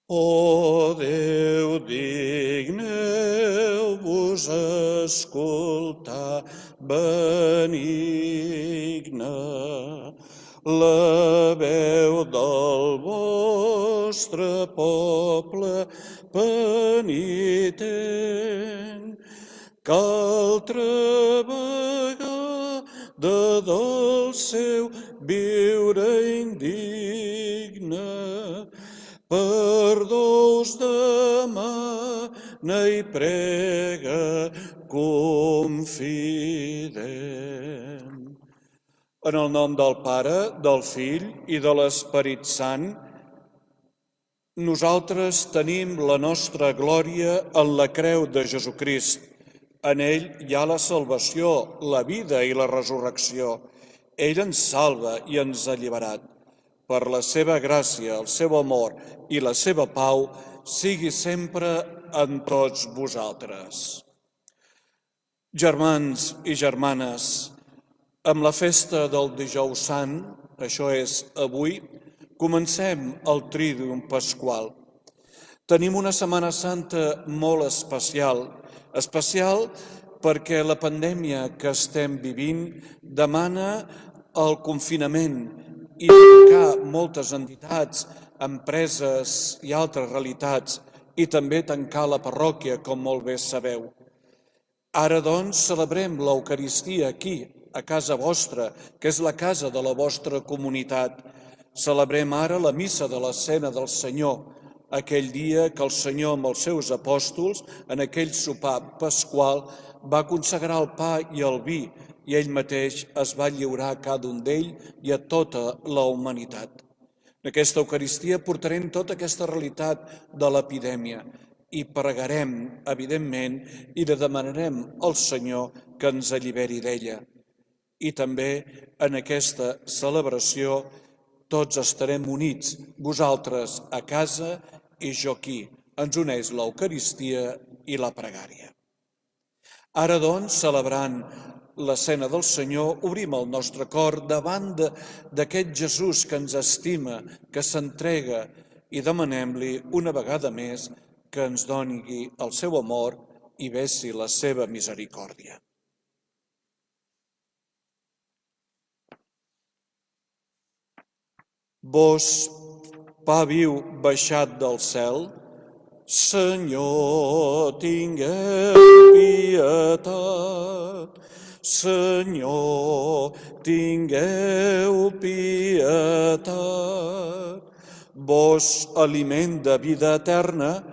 O Déu, digneu-vos escoltar benigne la veu del vostre poble penitent, que altra vegada del seu viure indigne perdó us demana i prega confident. En el nom del Pare, del Fill i de l'Esperit Sant, nosaltres tenim la nostra glòria en la creu de Jesucrist. En ell hi ha la salvació, la vida i la resurrecció. Ell ens salva i ens ha alliberat. Per la seva gràcia, el seu amor i la seva pau sigui sempre en tots vosaltres. Germans i germanes, amb la festa del Dijous Sant, això és avui, comencem el Triduum Pasqual. Tenim una Setmana Santa molt especial perquè la pandèmia que estem vivint demana el confinament i tancar moltes entitats, empreses i altres realitats, i també tancar la parròquia, com molt bé sabeu. Ara, doncs, celebrem l'Eucaristia aquí, a casa vostra, que és la casa de la vostra comunitat. Celebrem ara la missa de la Cena del Senyor, aquell dia que el Senyor amb els seus apòstols, en aquell sopar pasqual, va consagrar el pa i el vi, i ell mateix es va lliurar a cada un d'ell i a tota la humanitat. En aquesta Eucaristia portarem tota aquesta realitat de l'epidèmia i pregarem, evidentment, i li demanarem al Senyor que ens alliberi d'ella. I també en aquesta celebració tots estarem units, vosaltres a casa i jo aquí. Ens uneix l'Eucaristia i la pregària. Ara, doncs, celebrant la Cena del Senyor, obrim el nostre cor davant d'aquest Jesús que ens estima, que s'entrega, i demanem-li una vegada més que ens doni el seu amor i vessi la seva misericòrdia. Vos, pa viu baixat del cel, Senyor, tingueu pietat. Senyor, tingueu pietat. Vos, aliment de vida eterna,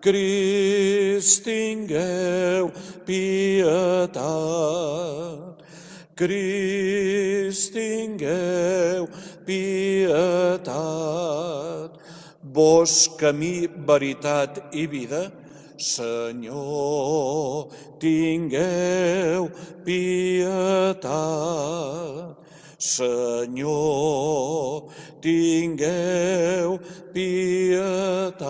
Crist, tingueu pietat. Crist, tingueu pietat. Vos, camí, veritat i vida, Senyor, tingueu pietat. Senyor, tingueu pietat.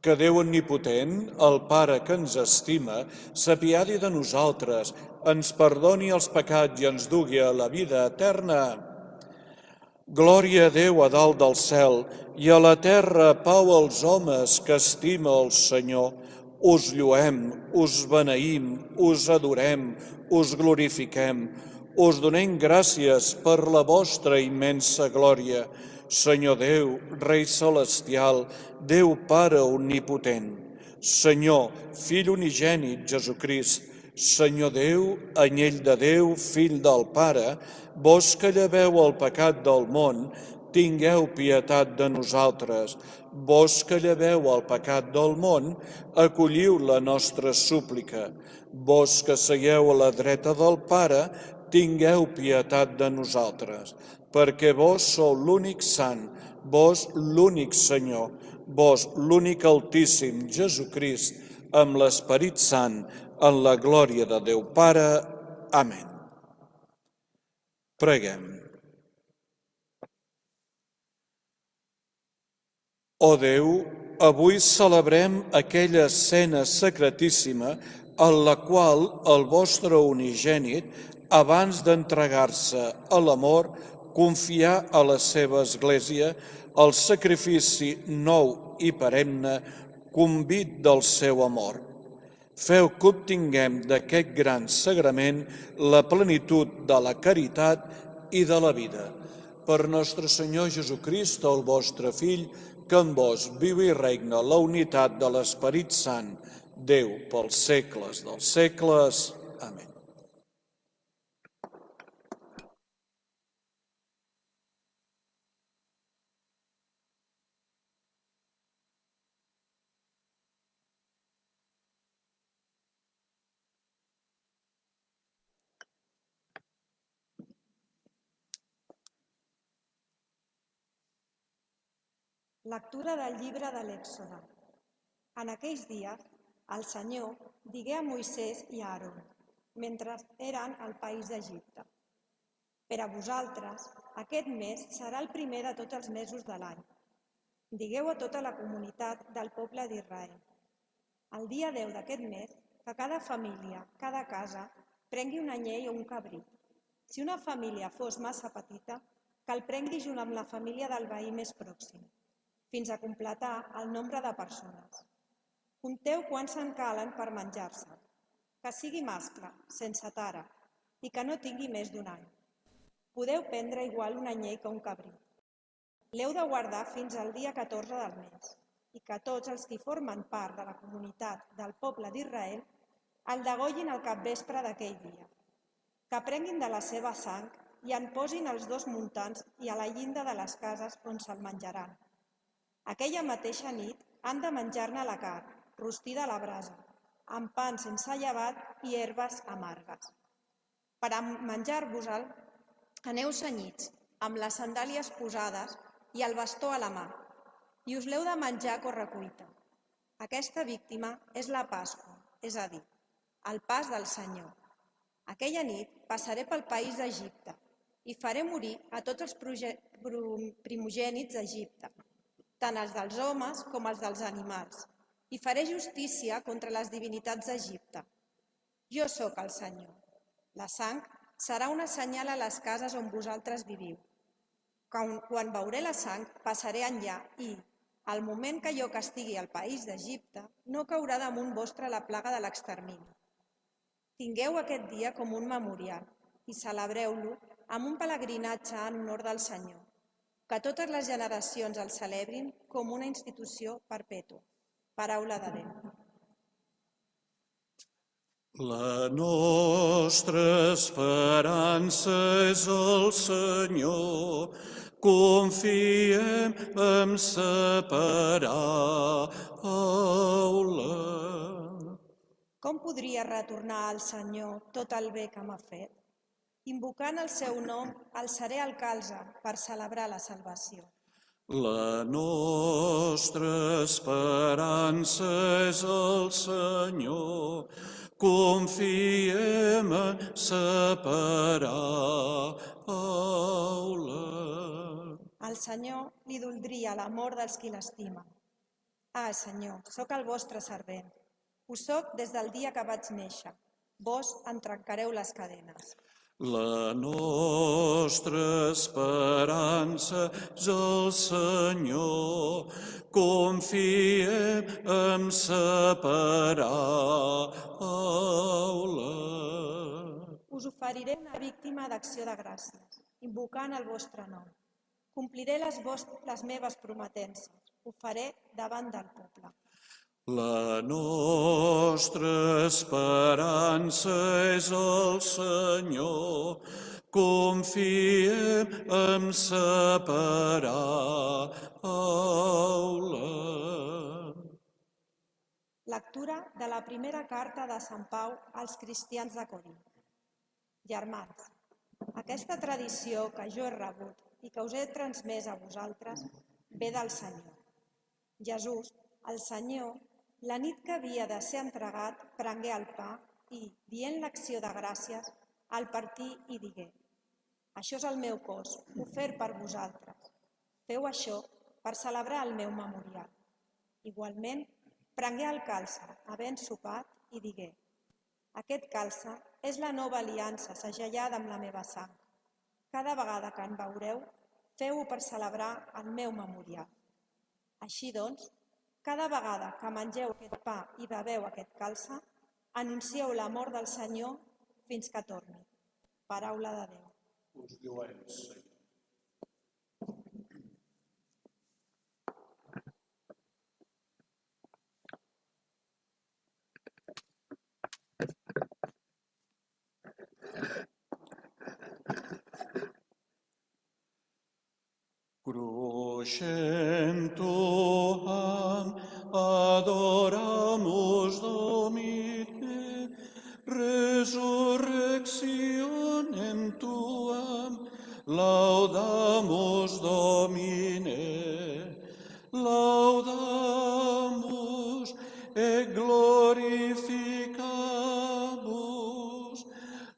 Que Déu omnipotent, el Pare que ens estima, s'apiadi de nosaltres, ens perdoni els pecats i ens dugui a la vida eterna. Glòria a Déu a dalt del cel i a la terra pau als homes que estima el Senyor. Us lluem, us beneïm, us adorem, us glorifiquem. Us donem gràcies per la vostra immensa glòria. Senyor Déu, Rei Celestial, Déu Pare Omnipotent. Senyor, Fill unigènit Jesucrist, Senyor Déu, Anyell de Déu, Fill del Pare, vos que lleveu el pecat del món, tingueu pietat de nosaltres. Vos que lleveu el pecat del món, acolliu la nostra súplica. Vos que seieu a la dreta del Pare, tingueu pietat de nosaltres. Perquè vos sou l'únic sant, vos l'únic Senyor, vos l'únic Altíssim Jesucrist, amb l'Esperit Sant, en la glòria de Déu Pare. Amén. Preguem. Ó Déu, avui celebrem aquella escena secretíssima en la qual el vostre unigènit, abans d'entregar-se a l'amor, confiar a la seva Església el sacrifici nou i perenne convit del seu amor. Feu que obtinguem d'aquest gran sagrament la plenitud de la caritat i de la vida. Per nostre Senyor Jesucrist, el vostre Fill, que en vos viu i regna la unitat de l'Esperit Sant, Déu pels segles dels segles. Amén. Lectura del llibre de l'Èxode. En aquells dies, el Senyor digué a Moisès i a Aaron, mentre eren al país d'Egipte: per a vosaltres, aquest mes serà el primer de tots els mesos de l'any. Digueu a tota la comunitat del poble d'Israel: el dia 10 d'aquest mes, que cada família, cada casa, prengui un anyell o un cabrit. Si una família fos massa petita, que el prengui junt amb la família del veí més pròxim, fins a completar el nombre de persones. Compteu quants en calen per menjar-se, que sigui mascle, sense tara, i que no tingui més d'un any. Podeu prendre igual un anyell que un cabrit. L'heu de guardar fins al dia 14 del mes, i que tots els que formen part de la comunitat del poble d'Israel el degollin al capvespre d'aquell dia. Que prenguin de la seva sang i en posin els 2 muntants i a la llinda de les cases on se'l menjaran. Aquella mateixa nit han de menjar-ne la carn, rostida a la brasa, amb pa sense llevat i herbes amargues. Per a menjar-vos-el, aneu cenyits, amb les sandàlies posades i el bastó a la mà, i us l'heu de menjar a correcuita. Aquesta víctima és la Pasqua, és a dir, el pas del Senyor. Aquella nit passaré pel país d'Egipte i faré morir a tots els primogènits d'Egipte, tant els dels homes com els dels animals, i faré justícia contra les divinitats d'Egipte. Jo sóc el Senyor. La sang serà una senyal a les cases on vosaltres viviu. Quan veuré la sang, passaré enllà i, al moment que jo castigui el país d'Egipte, no caurà damunt vostre la plaga de l'extermini. Tingueu aquest dia com un memorial i celebreu-lo amb un pelegrinatge en honor del Senyor. Que totes les generacions el celebrin com una institució perpètua. Paraula de Déu. La nostra esperança és el Senyor, confiem en sa paraula. Com podria retornar al Senyor tot el bé que m'ha fet? Invocant el seu nom, alçaré el calze per celebrar la salvació. La nostra esperança és el Senyor, confiem en sa paraula. Al Senyor li doldria l'amor dels qui l'estimen. Ah, Senyor, sóc el vostre servent. Ho sóc des del dia que vaig néixer. Vos en trencareu les cadenes. La nostra esperança és el Senyor, confiem en sa paraula. Us oferiré una víctima d'acció de gràcies, invocant el vostre nom. Compliré les meves prometences, ho faré davant del poble. La nostra esperança és el Senyor, confiem en sa paraula. Lectura de la primera carta de Sant Pau als cristians de Corint. Germans, aquesta tradició que jo he rebut i que us he transmès a vosaltres ve del Senyor. Jesús, el Senyor, la nit que havia de ser entregat, prengué el pa i, dient l'acció de gràcies, el partí i digué: això és el meu cos, ofert per vosaltres. Feu això per celebrar el meu memorial. Igualment, prengué el calze, havent sopat, i digué: aquest calze és la nova aliança segellada amb la meva sang. Cada vegada que en beureu, feu-ho per celebrar el meu memorial. Així doncs, cada vegada que mengeu aquest pa i beveu aquest calze, anuncieu la mort del Senyor fins que torni. Paraula de Déu. Us lluem, Senyor. Crucem tuam, adoramus Domine, resurrectionem tuam, laudamus Domine, laudamus et glorificamus,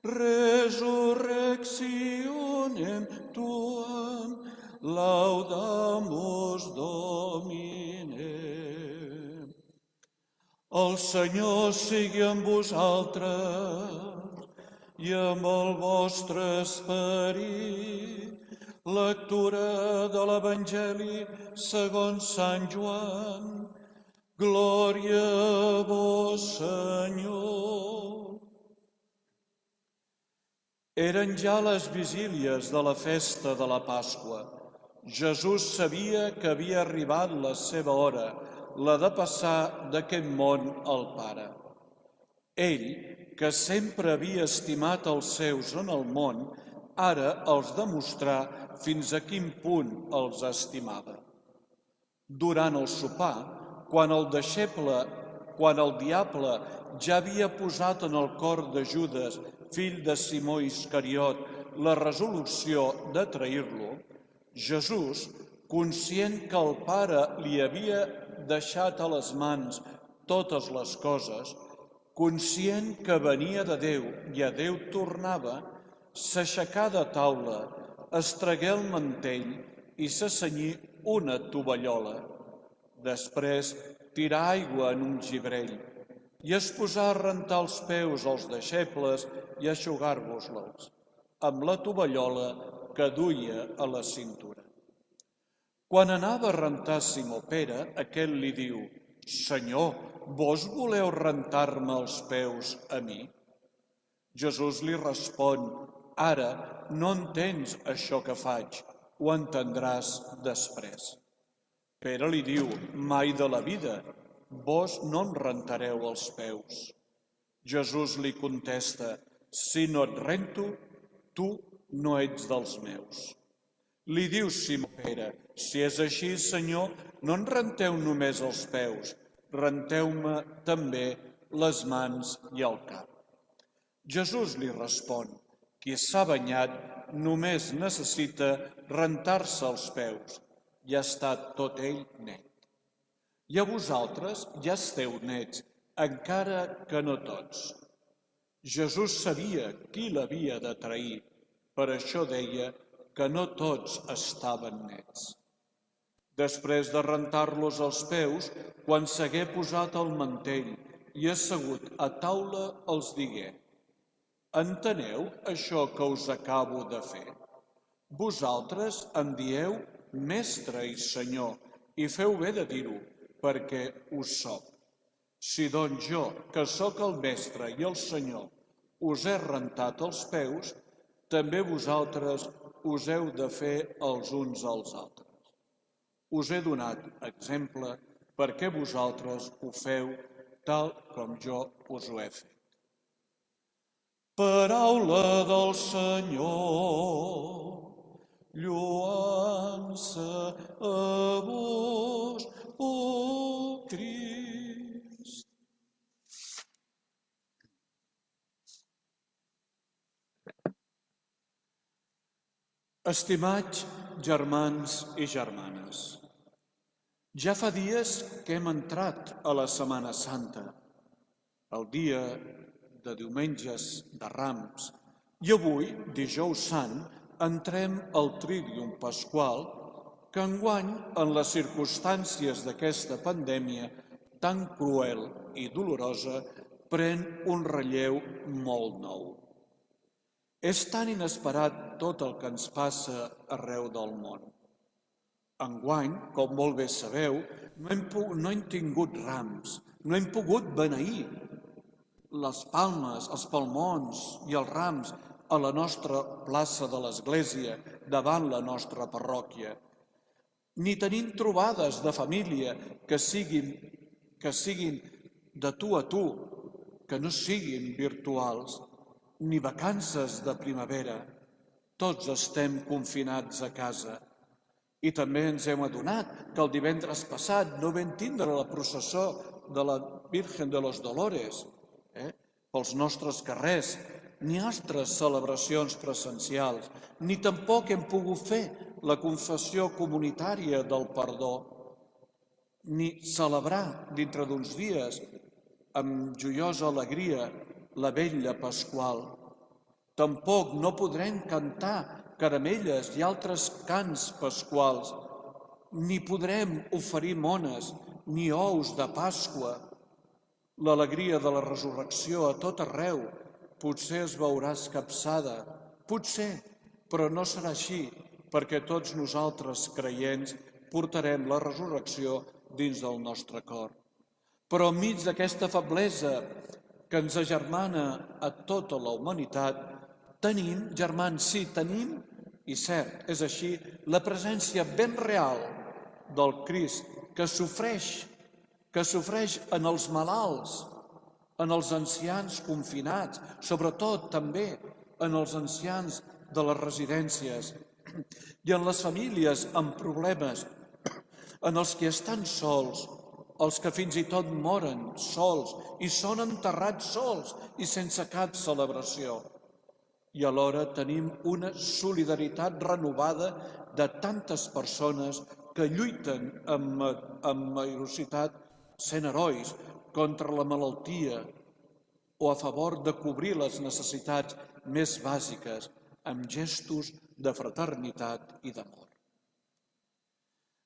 resurrectionem tuam, laudamus Domine. El Senyor sigui amb vosaltres i amb el vostre esperit. Lectura de l'Evangeli segons Sant Joan. Glòria a vos, Senyor. Eren ja les vigílies de la festa de la Pasqua. Jesús sabia que havia arribat la seva hora, la de passar d'aquest món al Pare. Ell, que sempre havia estimat els seus en el món, ara els demostrà fins a quin punt els estimava. Durant el sopar, quan el diable ja havia posat en el cor de Judes, fill de Simó Iscariot, la resolució de trair-lo, Jesús, conscient que el Pare li havia deixat a les mans totes les coses, conscient que venia de Déu i a Déu tornava, s'aixecà de taula, es tragué el mantell i se cenyí una tovallola. Després tirà aigua en un gibrell i es posà a rentar els peus als deixebles i a eixugar-vos-los amb la tovallola que duia a la cintura. Quan anava a rentar Simó Pere, aquest li diu: «Senyor, vos voleu rentar-me els peus a mi?» Jesús li respon: «Ara no entens això que faig, ho entendràs després». Pere li diu: «Mai de la vida, vos no em rentareu els peus». Jesús li contesta: «Si no et rento, tu no ets dels meus». Li diu Simó Pere: «Si és així, Senyor, no en renteu només els peus, renteu-me també les mans i el cap». Jesús li respon: «Qui s'ha banyat només necessita rentar-se els peus, i ha estat tot ell net. I a vosaltres ja esteu nets, encara que no tots». Jesús sabia qui l'havia de trair, per això deia que no tots estaven nets. Després de rentar-los els peus, quan s'hagué posat el mantell i assegut a taula, els digué: «Enteneu això que us acabo de fer? Vosaltres em dieu Mestre i Senyor, i feu bé de dir-ho, perquè ho soc. Si doncs jo, que sóc el Mestre i el Senyor, us he rentat els peus, també vosaltres us heu de fer els uns als altres. Us he donat exemple perquè vosaltres ho feu tal com jo us ho he fet». Paraula del Senyor. Lloança a vos, oh Crist. Estimats germans i germanes, ja fa dies que hem entrat a la Setmana Santa, el dia de diumenges de Rams, i avui, dijous sant, entrem al Tridium Pasqual, que enguany, en les circumstàncies d'aquesta pandèmia tan cruel i dolorosa, pren un relleu molt nou. És tan inesperat tot el que ens passa arreu del món. Enguany, com molt bé sabeu, no hem tingut rams, no hem pogut beneir les palmes, els palmons i els rams a la nostra plaça de l'església, davant la nostra parròquia. Ni tenim trobades de família que siguin de tu a tu, que no siguin virtuals, ni vacances de primavera. Tots estem confinats a casa. I també ens hem adonat que el divendres passat no vam tindre la processó de la Virgen de los Dolores pels nostres carrers, ni altres celebracions presencials, ni tampoc hem pogut fer la confessió comunitària del perdó, ni celebrar dintre d'uns dies amb joiosa alegria la vetlla pasqual. Tampoc no podrem cantar caramelles i altres cants pasquals, ni podrem oferir mones ni ous de Pasqua. L'alegria de la resurrecció a tot arreu potser es veurà escapçada, potser, però no serà així, perquè tots nosaltres creients portarem la resurrecció dins del nostre cor. Però enmig d'aquesta feblesa que ens agermana a tota la humanitat, tenim, germans, sí, tenim, i cert, és així, la presència ben real del Crist que sofreix en els malalts, en els ancians confinats, sobretot també en els ancians de les residències i en les famílies amb problemes, en els que estan sols, els que fins i tot moren sols i són enterrats sols i sense cap celebració. I alhora tenim una solidaritat renovada de tantes persones que lluiten amb heroïcitat, sent herois contra la malaltia o a favor de cobrir les necessitats més bàsiques amb gestos de fraternitat i d'amor.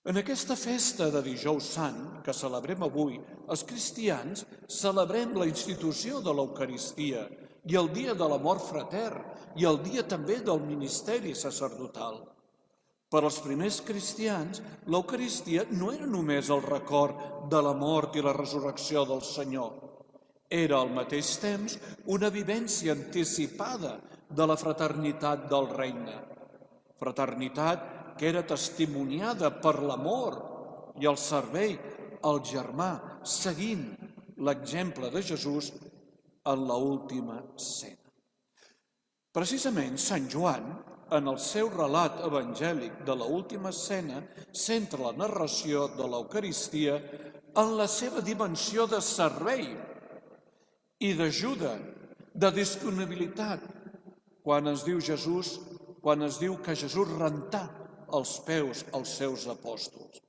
En aquesta festa de Dijous Sant que celebrem avui, els cristians celebrem la institució de l'Eucaristia i el dia de l'amor fratern i el dia també del ministeri sacerdotal. Per als primers cristians, l'Eucaristia no era només el record de la mort i la resurrecció del Senyor. Era al mateix temps una vivència anticipada de la fraternitat del regne. Fraternitat que era testimoniada per l'amor i el servei al germà, seguint l'exemple de Jesús en l'última cena. Precisament, Sant Joan, en el seu relat evangèlic de l'última cena, centra la narració de l'Eucaristia en la seva dimensió de servei i d'ajuda, de disponibilitat, quan es diu que Jesús rentà els peus als seus apòstols.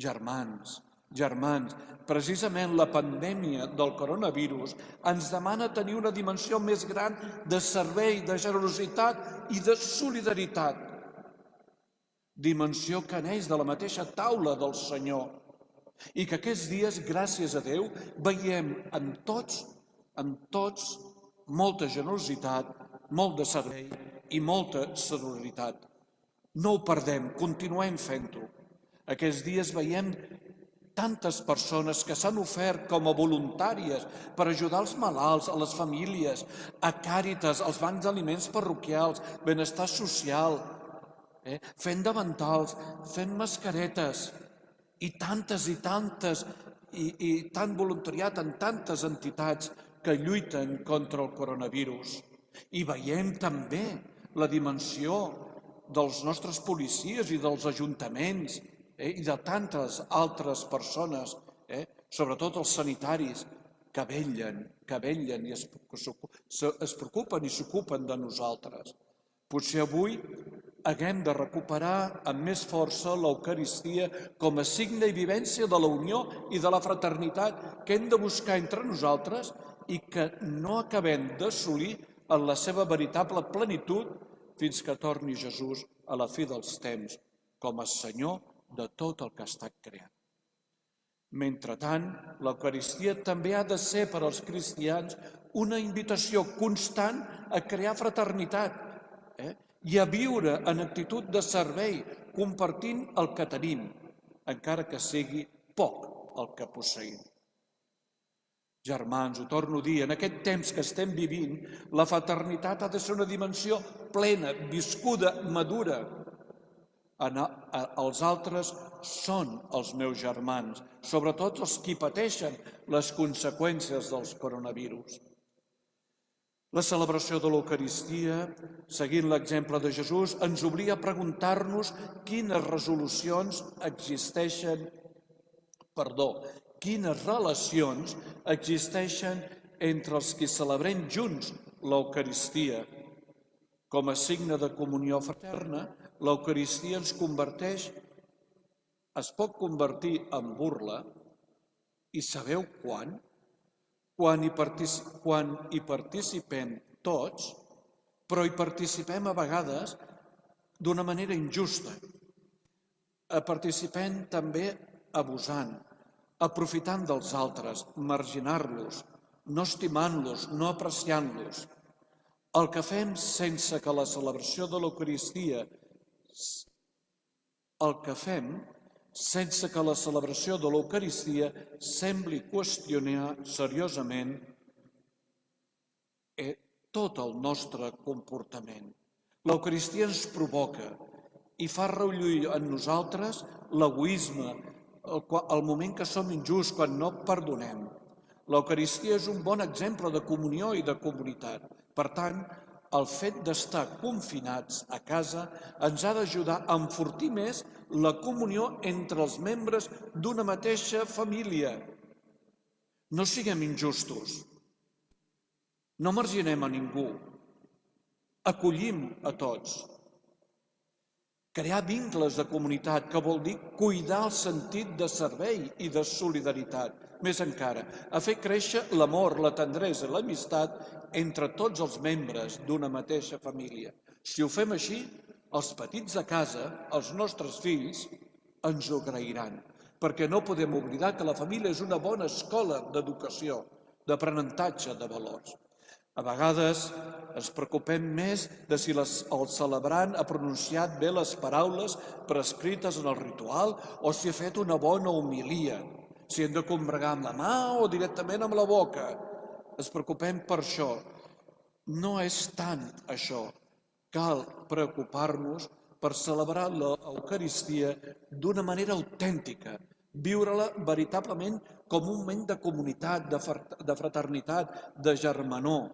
Germans, precisament la pandèmia del coronavirus ens demana tenir una dimensió més gran de servei, de generositat i de solidaritat. Dimensió que neix de la mateixa taula del Senyor i que aquests dies, gràcies a Déu, veiem en tots molta generositat, molt de servei i molta solidaritat. No ho perdem, continuem fent-ho. Aquests dies veiem tantes persones que s'han ofert com a voluntàries per ajudar els malalts, a les famílies, a Càritas, als bancs d'aliments parroquials, benestar social, fent davantals, fent mascaretes, i tantes, i tant voluntariat en tantes entitats que lluiten contra el coronavirus. I veiem també la dimensió dels nostres policies i dels ajuntaments i de tantes altres persones, sobretot els sanitaris, que vetllen i es preocupen i s'ocupen de nosaltres. Potser avui haguem de recuperar amb més força l'Eucaristia com a signe i vivència de la unió i de la fraternitat que hem de buscar entre nosaltres i que no acabem d'assolir en la seva veritable plenitud fins que torni Jesús a la fi dels temps com a Senyor de tot el que ha estat creat. Mentrestant, l'Eucaristia també ha de ser per als cristians una invitació constant a crear fraternitat i a viure en actitud de servei, compartint el que tenim, encara que sigui poc el que posseïm. Germans, ho torno a dir, en aquest temps que estem vivint, la fraternitat ha de ser una dimensió plena, viscuda, madura. Els altres són els meus germans, sobretot els qui pateixen les conseqüències dels coronavirus. La celebració de l'Eucaristia, seguint l'exemple de Jesús, ens obliga a preguntar-nos quines relacions existeixen entre els que celebrem junts l'Eucaristia. Com a signe de comunió fraterna, l'Eucaristia es pot convertir en burla, i sabeu quan? Quan hi participem tots, però hi participem a vegades d'una manera injusta. Participem també abusant, aprofitant dels altres, marginant-los, no estimant-los, no apreciant-los. El que fem sense que la celebració de l'Eucaristia sembli qüestionar seriosament tot el nostre comportament. L'Eucaristia ens provoca i fa reullir en nosaltres l'egoisme, el moment que som injusts, quan no perdonem. L'Eucaristia és un bon exemple de comunió i de comunitat. Per tant, el fet d'estar confinats a casa ens ha d'ajudar a enfortir més la comunió entre els membres d'una mateixa família. No siguem injustos, no marginem a ningú, acollim a tots. Crear vincles de comunitat, que vol dir cuidar el sentit de servei i de solidaritat. Més encara, a fer créixer l'amor, la tendresa i l'amistat entre tots els membres d'una mateixa família. Si ho fem així, els petits de casa, els nostres fills, ens ho agrairan, perquè no podem oblidar que la família és una bona escola d'educació, d'aprenentatge de valors. A vegades ens preocupem més de si el celebrant ha pronunciat bé les paraules prescrites en el ritual o si ha fet una bona homilia, si hem de combregar amb la mà o directament amb la boca. Ens preocupem per això. No és tant això. Cal preocupar-nos per celebrar l'Eucaristia d'una manera autèntica, viure-la veritablement com un moment de comunitat, de fraternitat, de germanor.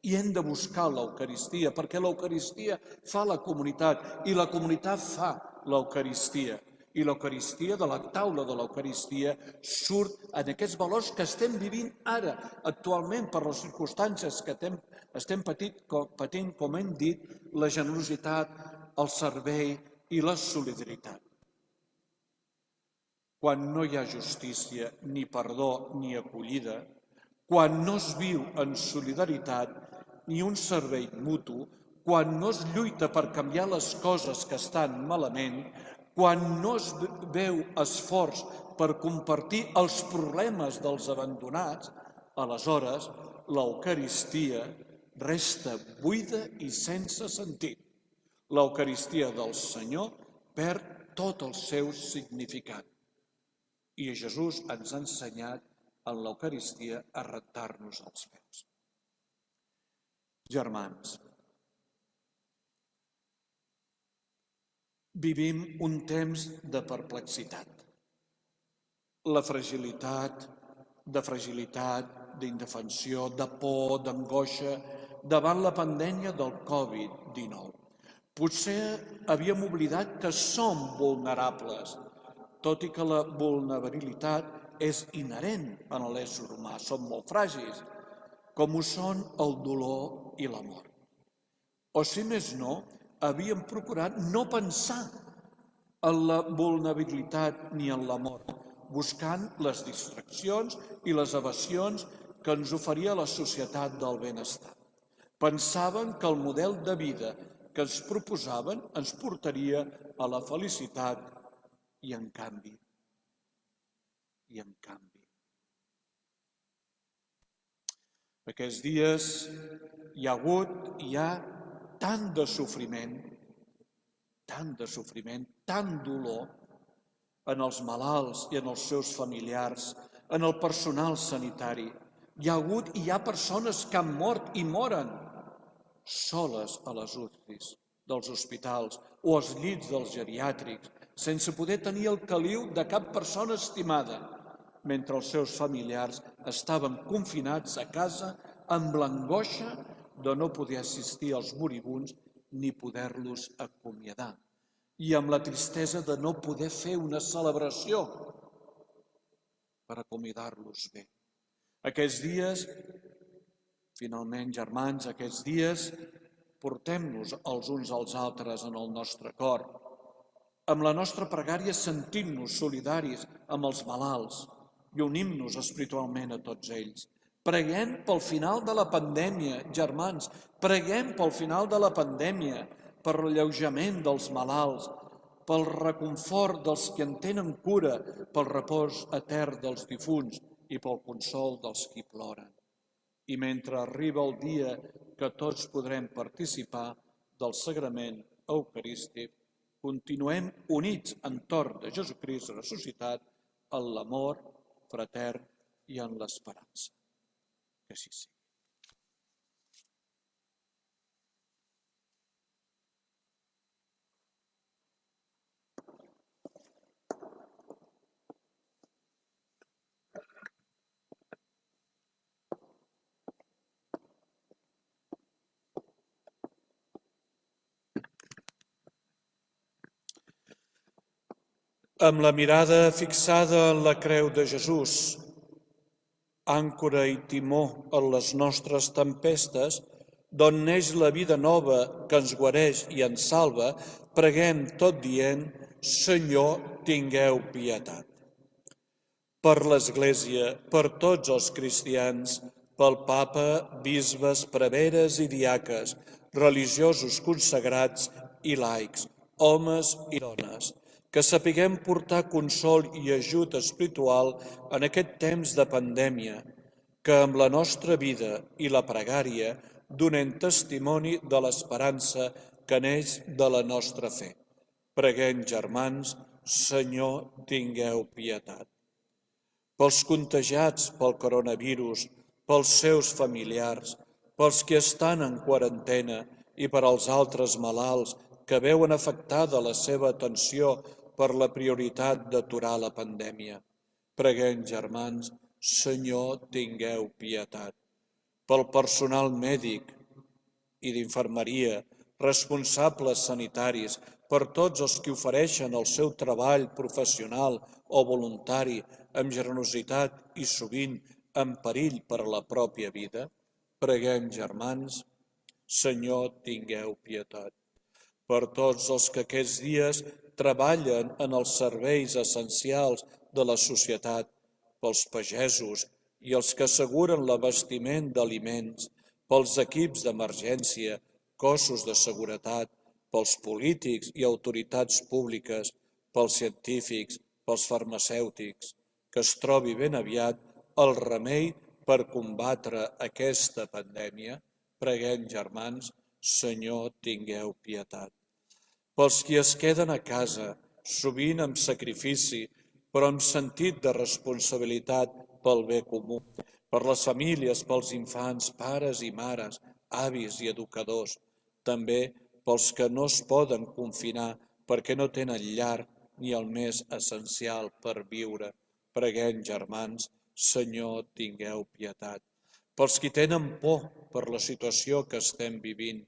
I hem de buscar l'Eucaristia, perquè l'Eucaristia fa la comunitat i la comunitat fa l'Eucaristia. I l'Eucaristia, de la taula de l'Eucaristia, surt en aquests valors que estem vivint ara, actualment, per les circumstàncies que estem patint, com hem dit, la generositat, el servei i la solidaritat. Quan no hi ha justícia, ni perdó, ni acollida, quan no es viu en solidaritat ni un servei mutu, quan no es lluita per canviar les coses que estan malament, quan no es veu esforç per compartir els problemes dels abandonats, aleshores l'Eucaristia resta buida i sense sentit. L'Eucaristia del Senyor perd tot el seu significat. I Jesús ens ha ensenyat en l'Eucaristia a rentar-nos els peus. Germans, vivim un temps de perplexitat. La fragilitat, d'indefensió, de por, d'angoixa, davant la pandèmia del Covid-19. Potser havíem oblidat que som vulnerables, tot i que la vulnerabilitat és inherent a l'ésser humà. Som molt fràgils, com ho són el dolor i la mort. O si més no, havíem procurat no pensar en la vulnerabilitat ni en la mort, buscant les distraccions i les evasions que ens oferia la societat del benestar. Pensaven que el model de vida que ens proposaven ens portaria a la felicitat i, en canvi, i en canvi. Aquests dies hi ha hagut i hi ha tant de sofriment, tant dolor en els malalts i en els seus familiars, en el personal sanitari. Hi ha hagut i hi ha persones que han mort i moren soles a les UCIs dels hospitals o als llits dels geriàtrics, sense poder tenir el caliu de cap persona estimada, mentre els seus familiars estaven confinats a casa amb l'angoixa de no poder assistir als moribunds ni poder-los acomiadar, i amb la tristesa de no poder fer una celebració per acomiadar-los bé. Aquests dies, finalment, germans, aquests dies portem-nos els uns als altres en el nostre cor, amb la nostra pregària sentint-nos solidaris amb els malalts i unim-nos espiritualment a tots ells. Preguem pel final de la pandèmia, germans, preguem pel final de la pandèmia, per l'alleujament dels malalts, pel reconfort dels que en tenen cura, pel repòs etern dels difunts i pel consol dels qui ploren. I mentre arriba el dia que tots podrem participar del sagrament eucarístic, continuem units entorn de Jesucrist ressuscitat en l'amor fratern i en l'esperança. Que així sigui. Amb la mirada fixada en la creu de Jesús, àncora i timó en les nostres tempestes, d'on neix la vida nova que ens guareix i ens salva, preguem tot dient: Senyor, tingueu pietat. Per l'Església, per tots els cristians, pel Papa, bisbes, preveres i diaques, religiosos consagrats i laics, homes i dones, que sapiguem portar consol i ajut espiritual en aquest temps de pandèmia, que amb la nostra vida i la pregària donem testimoni de l'esperança que neix de la nostra fe. Preguem, germans, Senyor, tingueu pietat. Pels contagiats pel coronavirus, pels seus familiars, pels que estan en quarantena i per als altres malalts que veuen afectada la seva atenció per la prioritat d'aturar la pandèmia. Preguem, germans, Senyor, tingueu pietat. Pel personal mèdic i d'infermeria, responsables sanitaris, per tots els que ofereixen el seu treball professional o voluntari amb generositat i sovint en perill per a la pròpia vida, preguem, germans, Senyor, tingueu pietat. Per tots els que aquests dies treballen en els serveis essencials de la societat, pels pagesos i els que asseguren l'abastiment d'aliments, pels equips d'emergència, cossos de seguretat, pels polítics i autoritats públiques, pels científics, pels farmacèutics, que es trobi ben aviat el remei per combatre aquesta pandèmia, preguem, germans, Senyor, tingueu pietat. Pels qui es queden a casa, sovint amb sacrifici, però amb sentit de responsabilitat pel bé comú, per les famílies, pels infants, pares i mares, avis i educadors, també pels que no es poden confinar perquè no tenen llar ni el més essencial per viure. Preguem, germans, Senyor, tingueu pietat. Pels qui tenen por per la situació que estem vivint,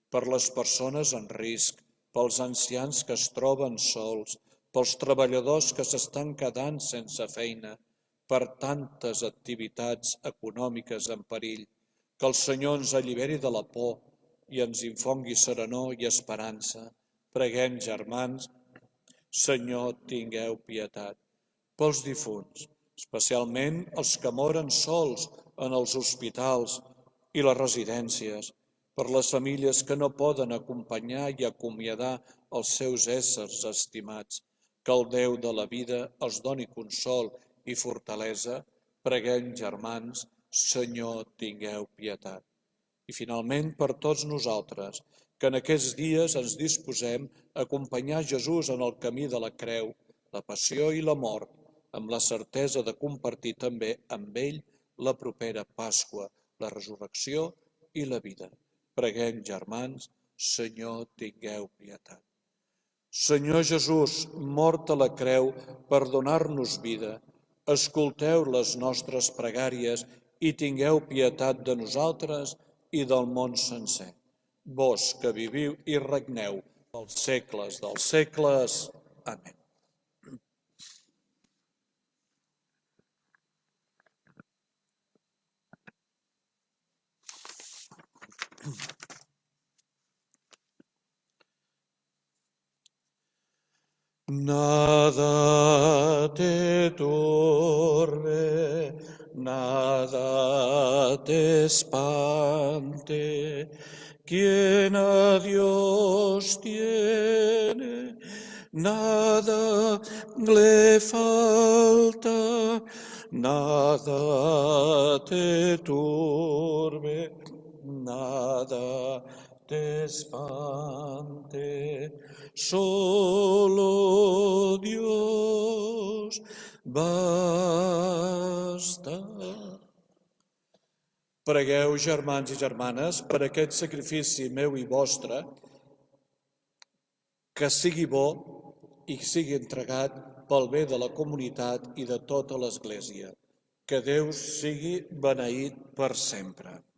per les persones en risc, pels ancians que es troben sols, pels treballadors que s'estan quedant sense feina, per tantes activitats econòmiques en perill, que el Senyor ens alliberi de la por i ens infongui serenor i esperança. Preguem, germans, Senyor, tingueu pietat. Pels difunts, especialment els que moren sols en els hospitals i les residències, per les famílies que no poden acompanyar i acomiadar els seus éssers estimats, que el Déu de la vida els doni consol i fortalesa, preguem, germans, Senyor, tingueu pietat. I finalment, per tots nosaltres, que en aquests dies ens disposem a acompanyar Jesús en el camí de la creu, la passió i la mort, amb la certesa de compartir també amb ell la propera Pasqua, la resurrecció i la vida. Preguem, germans, Senyor, tingueu pietat. Senyor Jesús, mort a la creu per donar-nos vida, escolteu les nostres pregàries i tingueu pietat de nosaltres i del món sencer. Vós que viviu i regneu pels segles dels segles. Amén. Nada te turbe, nada te espante, quien a Dios tiene, nada le falta, nada te turbe, nada te espante, solo Dios basta. Pregueu, germans i germanes, per aquest sacrifici meu i vostre, que sigui bo i sigui entregat pel bé de la comunitat i de tota l'Església. Que Déu sigui beneït per sempre.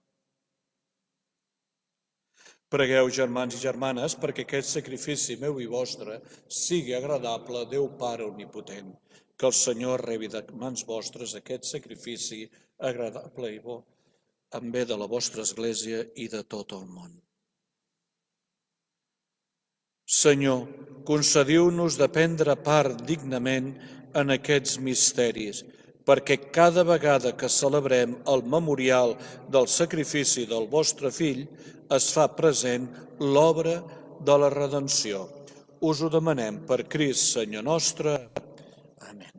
Pregueu, germans i germanes, perquè aquest sacrifici meu i vostre sigui agradable a Déu Pare Omnipotent. Que el Senyor rebi de mans vostres aquest sacrifici agradable i bo, en bé de la vostra Església i de tot el món. Senyor, concediu-nos de prendre part dignament en aquests misteris, perquè cada vegada que celebrem el memorial del sacrifici del vostre Fill, es fa present l'obra de la redenció. Us ho demanem per Crist, Senyor nostre. Amén.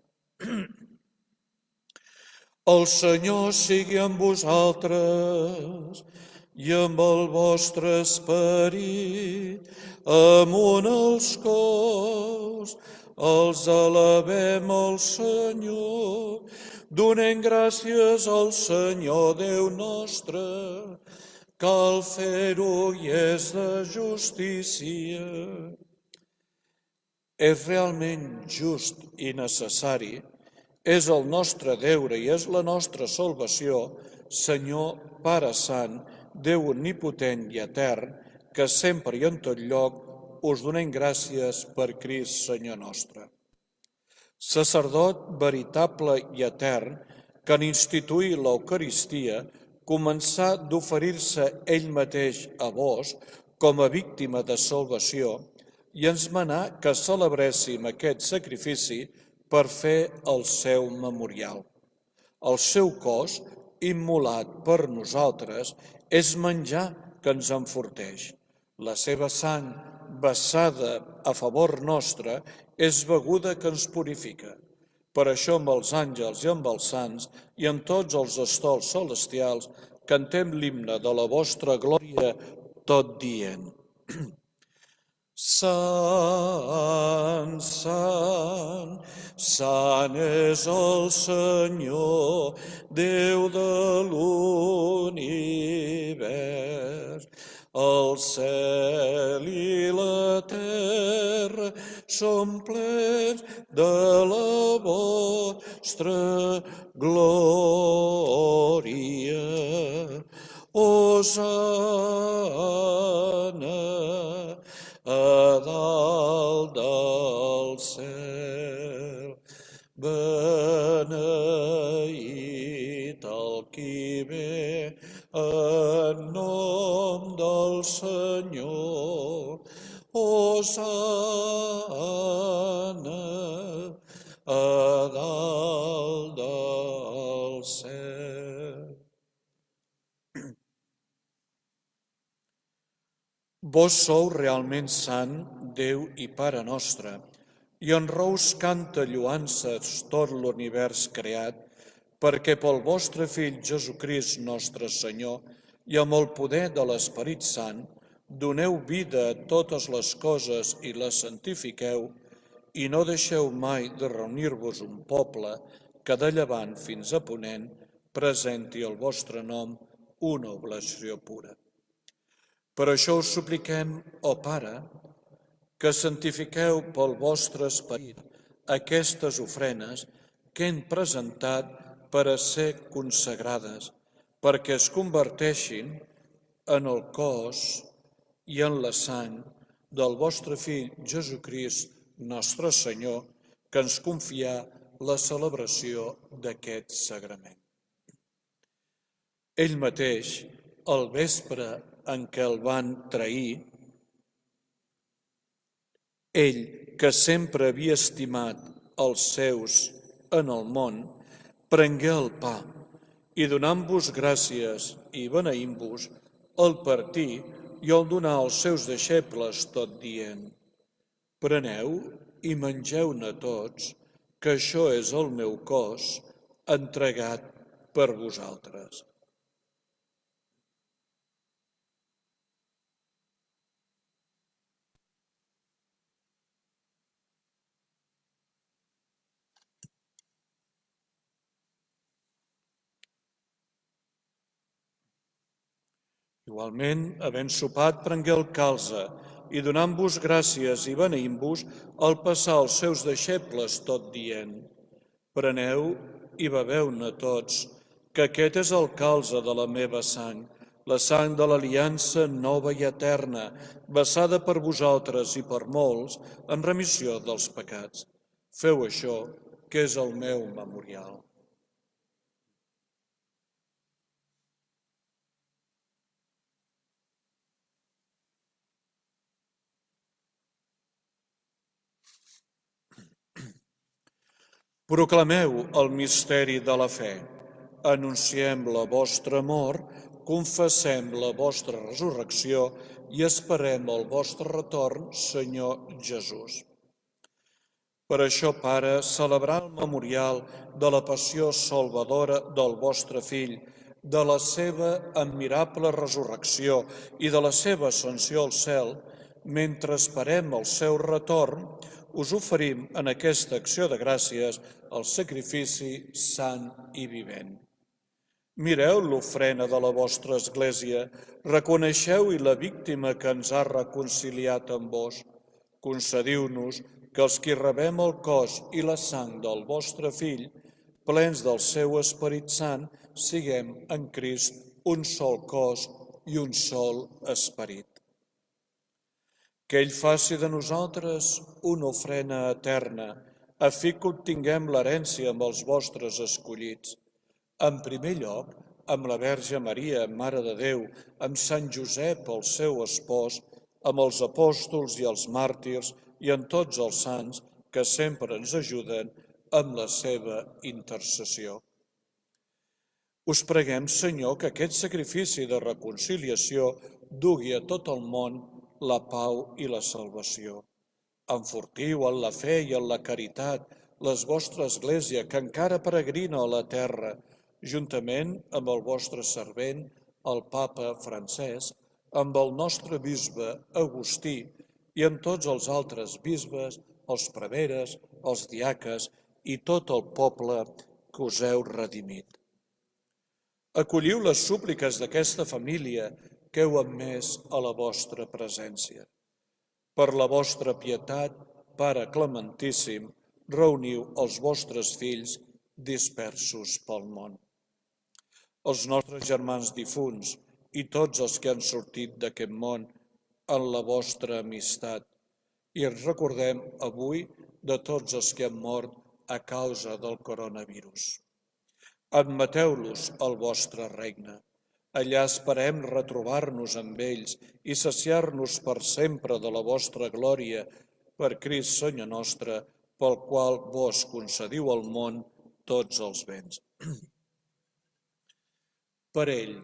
El Senyor sigui amb vosaltres i amb el vostre esperit, amunt els cors, els alabem al Senyor, donem gràcies al Senyor Déu nostre. Cal fer-ho i és de justícia. És realment just i necessari, és el nostre deure i és la nostra salvació, Senyor Pare Sant, Déu omnipotent i etern, que sempre i en tot lloc us donem gràcies per Crist, Senyor nostre. Sacerdot veritable i etern, que en instituir l'Eucaristia començà d'oferir-se ell mateix a vos com a víctima de salvació i ens manà que celebréssim aquest sacrifici per fer el seu memorial. El seu cos, immolat per nosaltres, és menjar que ens enforteix. La seva sang, vessada a favor nostre, és beguda que ens purifica. Per això amb els àngels i amb els sants i amb tots els estols celestials cantem l'himne de la vostra glòria tot dient. Sant, sant, sant és el Senyor, Déu de l'univers. El cel i la terra són plens de la vostra glòria. Hosana a dalt del cel. Beneït el qui ve en nom del Senyor. Hosana a dalt del cel. Vos sou realment sant, Déu i Pare nostre, i en rous canta lloances tot l'univers creat, perquè pel vostre Fill Jesucrist nostre Senyor i amb el poder de l'Esperit Sant doneu vida a totes les coses i les santifiqueu, i no deixeu mai de reunir-vos un poble que de llevant fins a ponent presenti el vostre nom una oblació pura. Per això us supliquem, ó Pare, que santifiqueu pel vostre esperit aquestes ofrenes que hem presentat per a ser consagrades, perquè es converteixin en el cos i en la sang del vostre Fill Jesucrist, nostre Senyor, que ens confià la celebració d'aquest sagrament. Ell mateix, al vespre en què el van trair, ell, que sempre havia estimat els seus en el món, prengué el pa i donant-vos gràcies i beneint-vos, el partí i el donà als seus deixebles tot dient: preneu i mengeu-ne tots, que això és el meu cos entregat per vosaltres. Igualment, havent sopat, prengué el calze i donant-vos gràcies i beneint-vos, el passà als seus deixebles tot dient: preneu i beveu-ne tots, que aquest és el calze de la meva sang, la sang de l'aliança nova i eterna, vessada per vosaltres i per molts en remissió dels pecats. Feu això, que és el meu memorial. Proclameu el misteri de la fe, anunciem la vostra mort, confessem la vostra resurrecció i esperem el vostre retorn, Senyor Jesús. Per això, Pare, celebrar el memorial de la passió salvadora del vostre Fill, de la seva admirable resurrecció i de la seva ascensió al cel, mentre esperem el seu retorn, us oferim en aquesta acció de gràcies el sacrifici sant i vivent. Mireu l'ofrena de la vostra Església, reconeixeu-hi la víctima que ens ha reconciliat amb vos. Concediu-nos que els qui rebem el cos i la sang del vostre Fill, plens del seu Esperit Sant, siguem en Crist un sol cos i un sol esperit. Que ell faci de nosaltres una ofrena eterna, a fi que obtinguem l'herència amb els vostres escollits. En primer lloc, amb la Verge Maria, Mare de Déu, amb Sant Josep, el seu espòs, amb els apòstols i els màrtirs i amb tots els sants que sempre ens ajuden amb la seva intercessió. Us preguem, Senyor, que aquest sacrifici de reconciliació dugui a tot el món la pau i la salvació. Enfortiu en la fe i en la caritat les vostra Església, que encara peregrina a la terra, juntament amb el vostre servent, el Papa Francesc, amb el nostre bisbe Agustí i amb tots els altres bisbes, els preveres, els diaques i tot el poble que us heu redimit. Acolliu les súpliques d'aquesta família que heu admès a la vostra presència. Per la vostra pietat, Pare Clementíssim, reuniu els vostres fills dispersos pel món. Els nostres germans difunts i tots els que han sortit d'aquest món en la vostra amistat, i ens recordem avui de tots els que han mort a causa del coronavirus. Admeteu-los al vostre regne. Allà esperem retrobar-nos amb ells i saciar-nos per sempre de la vostra glòria, per Crist Senyor nostre, pel qual vos concediu al món tots els béns. Per ell,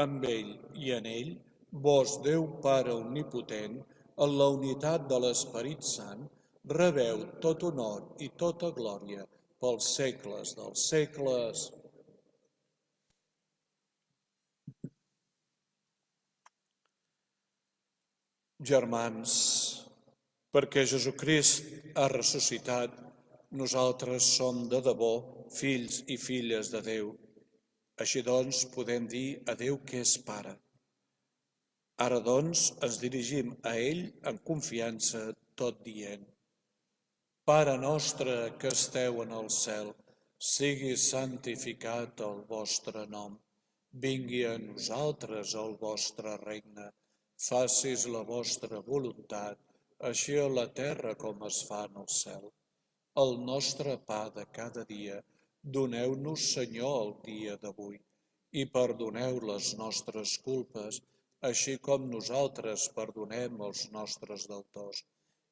amb ell i en ell, vos, Déu Pare Omnipotent, en la unitat de l'Esperit Sant, rebeu tot honor i tota glòria pels segles dels segles. Germans, perquè Jesucrist ha ressuscitat, nosaltres som de debò fills i filles de Déu. Així doncs, podem dir a Déu que és Pare. Ara, doncs, ens dirigim a ell en confiança, tot dient: Pare nostre que esteu en el cel, sigui santificat el vostre nom. Vingui a nosaltres el vostre regne. Facis la vostra voluntat, així a la terra com es fa en el cel. El nostre pa de cada dia, doneu-nos, Senyor, el dia d'avui, i perdoneu les nostres culpes, així com nosaltres perdonem els nostres deutors.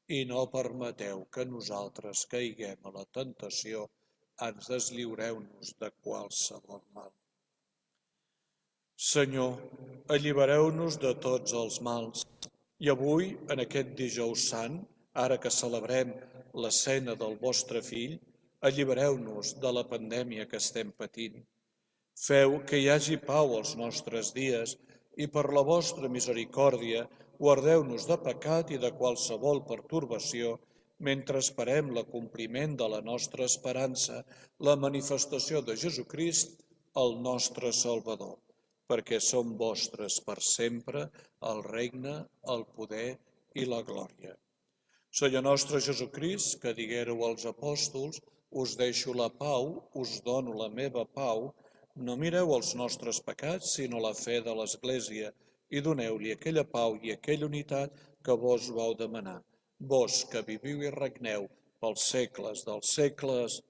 I no permeteu que nosaltres caiguem a la tentació, ans deslliureu-nos de qualsevol mal. Senyor, allibereu-nos de tots els mals. I avui, en aquest dijous sant, ara que celebrem l'escena del vostre fill, allibereu-nos de la pandèmia que estem patint. Feu que hi hagi pau als nostres dies i per la vostra misericòrdia guardeu-nos de pecat i de qualsevol pertorbació mentre esperem l'acompliment de la nostra esperança, la manifestació de Jesucrist, el nostre Salvador, perquè són vostres per sempre el regne, el poder i la glòria. Senyor nostre Jesucrist, que diguéreu als apòstols: us deixo la pau, us dono la meva pau, no mireu els nostres pecats, sinó la fe de l'Església, i doneu-li aquella pau i aquella unitat que vos vau demanar. Vos que viviu i regneu pels segles dels segles,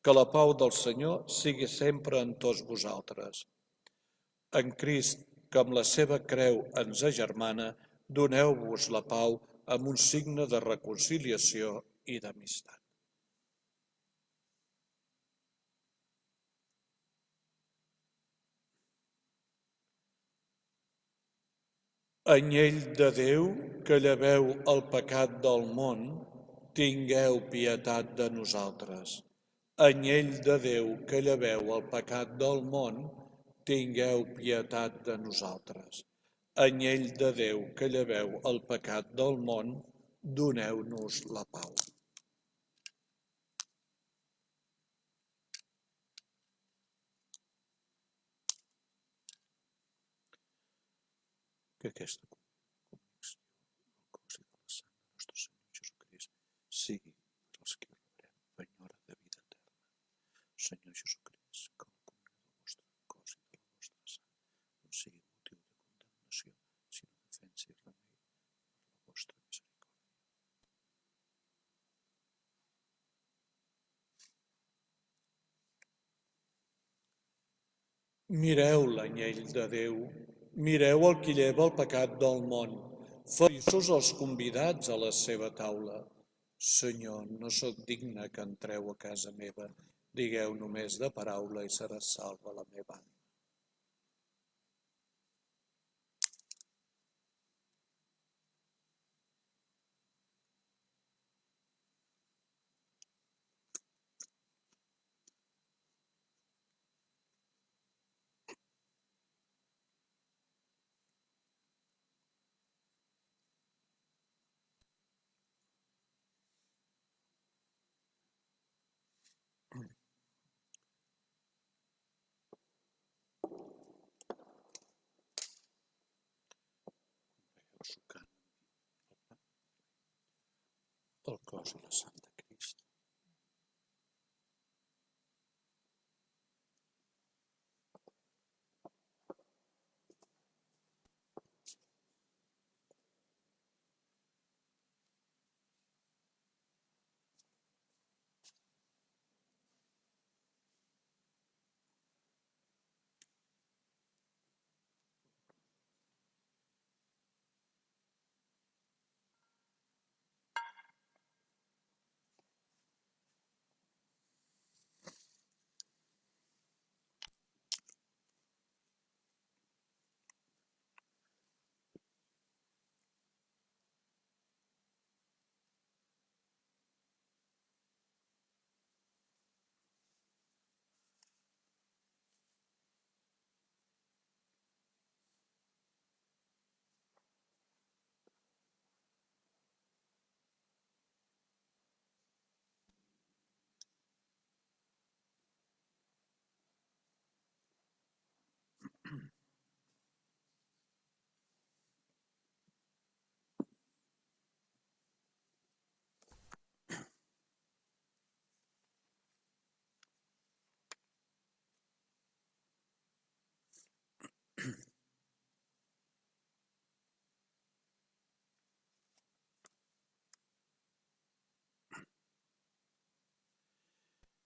que la pau del Senyor sigui sempre en tots vosaltres. En Crist, que amb la seva creu ens agermana, doneu-vos la pau amb un signe de reconciliació i d'amistat. Anyell de Déu, que lleveu el pecat del món, tingueu pietat de nosaltres. Anyell de Déu, que lleveu el pecat del món, tingueu pietat de nosaltres. Anyell de Déu, que lleveu el pecat del món, doneu-nos la pau. Que aquesta connexió al cos i de la sang de nostre Senyor Jesucrist sigui per als que rebrem penyora de vida eterna. Senyor Jesucrist, que la comunió del vostre cos i de la vostra sang no sigui motiu de condemnació, sinó defensa i remei per la vostra misericòrdia. Mireu l'anyell de Déu, mireu el qui lleva el pecat del món. Feliços els convidats a la seva taula. Senyor, no sóc digne que entreu a casa meva. Digueu només de paraula i serà salva la meva ànima. Sucant el cos i la sang de Crist.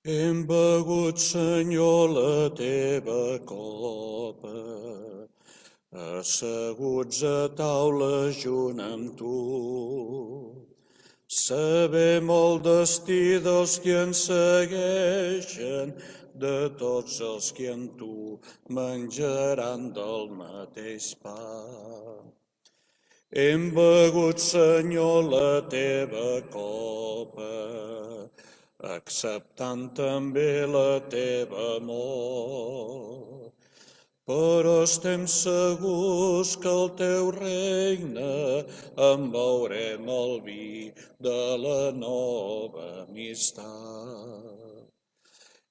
Hem begut, Senyor, la teva copa, asseguts a taula junt amb tu. Sabem el destí dels qui ens segueixen, de tots els qui en tu menjaran del mateix pa. Hem begut, Senyor, la teva copa, acceptant també la teva mort. Però estem segurs que al teu regne en beurem el vi de la nova amistat.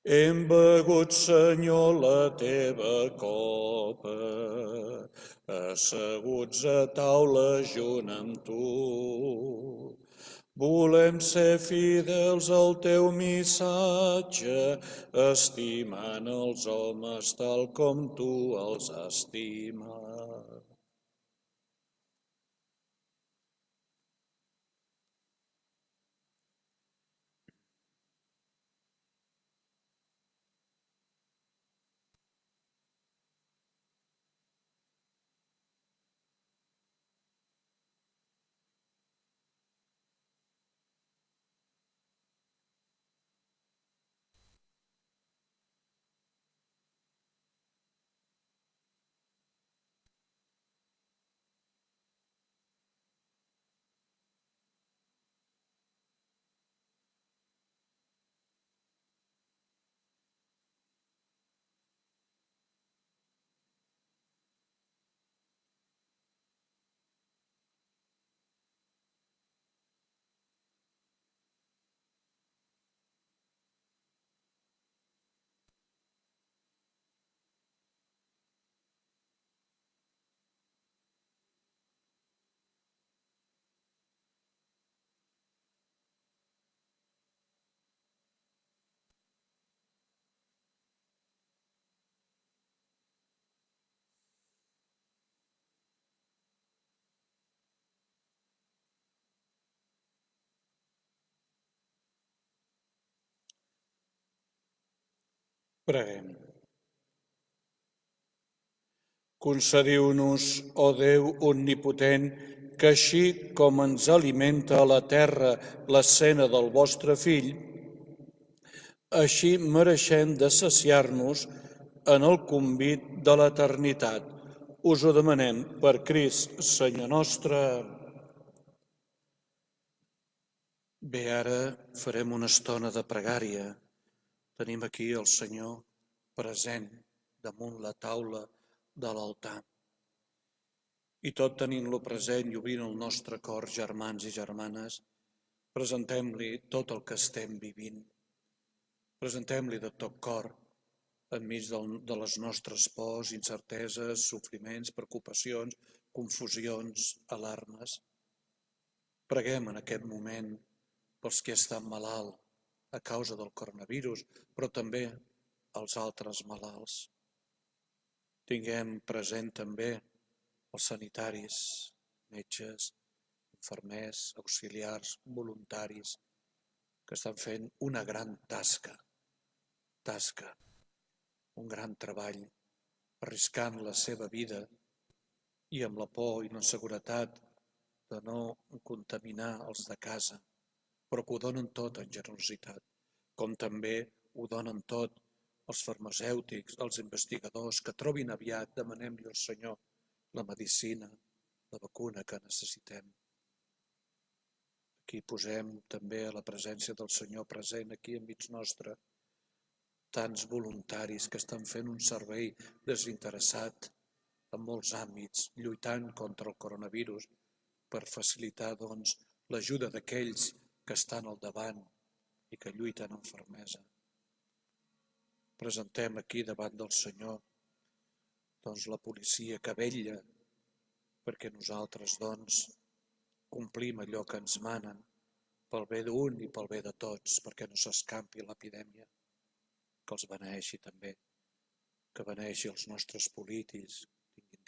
Hem begut, Senyor, la teva copa, asseguts a taula junt amb tu. Volem ser fidels al teu missatge, estimant els homes tal com tu els estimes. Preguem. Concediu-nos, ó Déu omnipotent, que així com ens alimenta a la terra l'escena del vostre Fill, així mereixem de saciar-nos en el convit de l'eternitat. Us ho demanem per Crist, Senyor nostre. Bé, ara farem una estona de pregària. Tenim aquí el Senyor present damunt la taula de l'altar. I tot tenint-lo present i obrint el nostre cor, germans i germanes, presentem-li tot el que estem vivint. Presentem-li de tot cor, enmig de les nostres pors, incerteses, sofriments, preocupacions, confusions, alarmes. Preguem en aquest moment pels que estan malalts a causa del coronavirus, però també els altres malalts. Tinguem present també els sanitaris, metges, infermers, auxiliars, voluntaris, que estan fent una gran tasca, un gran treball, arriscant la seva vida i amb la por i la inseguretat de no contaminar els de casa, però que ho donen tot en generositat, com també ho donen tot els farmacèutics, els investigadors, que trobin aviat, demanem-li al Senyor, la medicina, la vacuna que necessitem. Aquí posem també a la presència del Senyor present aquí enmig nostre, tants voluntaris que estan fent un servei desinteressat en molts àmbits, lluitant contra el coronavirus per facilitar, doncs, l'ajuda d'aquells que estan al davant i que lluiten amb fermesa. Presentem aquí davant del Senyor doncs, la policia que vetlla perquè nosaltres doncs, complim allò que ens manen pel bé d'un i pel bé de tots, perquè no s'escampi l'epidèmia, que els beneeixi també, que beneeixi els nostres polítics,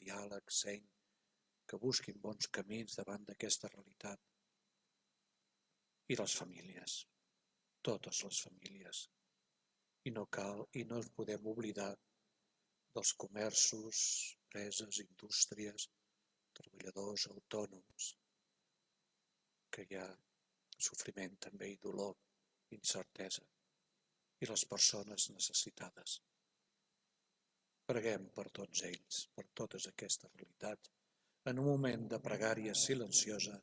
diàleg, seny, que busquin bons camins davant d'aquesta realitat. I les famílies, totes les famílies. I no ens podem oblidar dels comerços, empreses, indústries, treballadors autònoms, que hi ha sofriment també i dolor, incertesa, i les persones necessitades. Preguem per tots ells, per totes aquestes realitats, en un moment de pregària silenciosa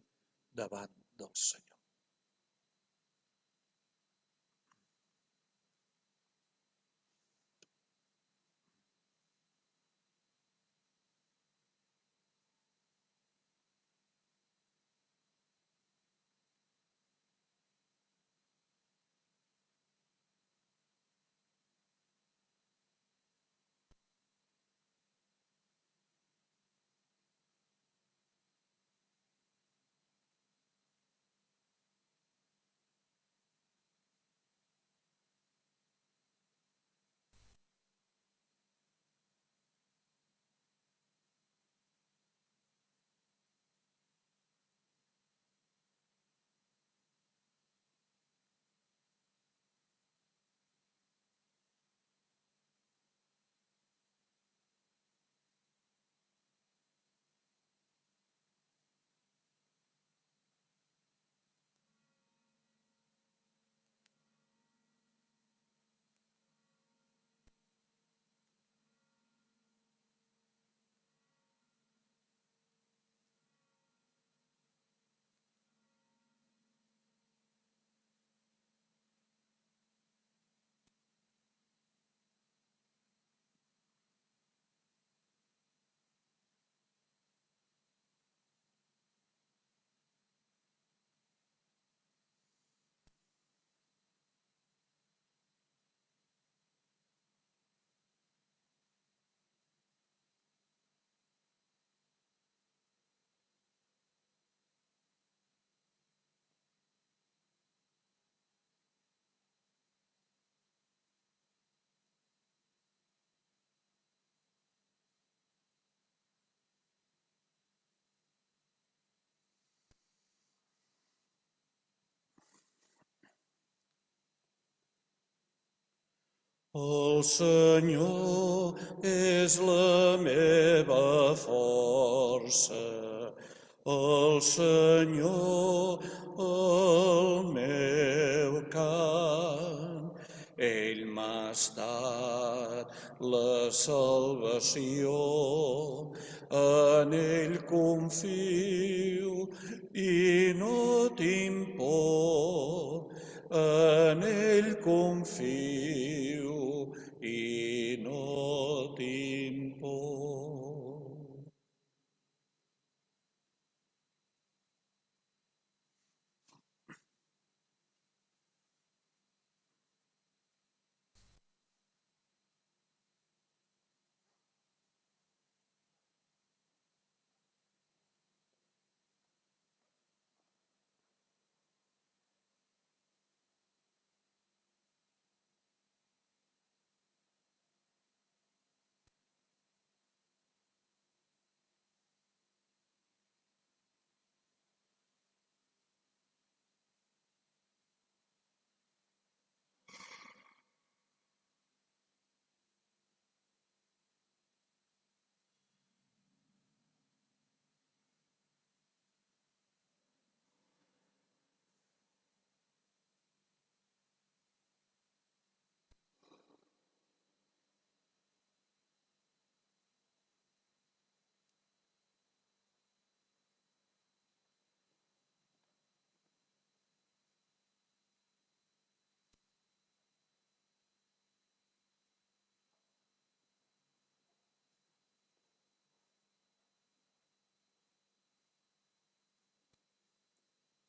davant del Senyor. El Senyor és la meva força, el Senyor el meu cant. Ell m'ha estat la salvació, en ell confio i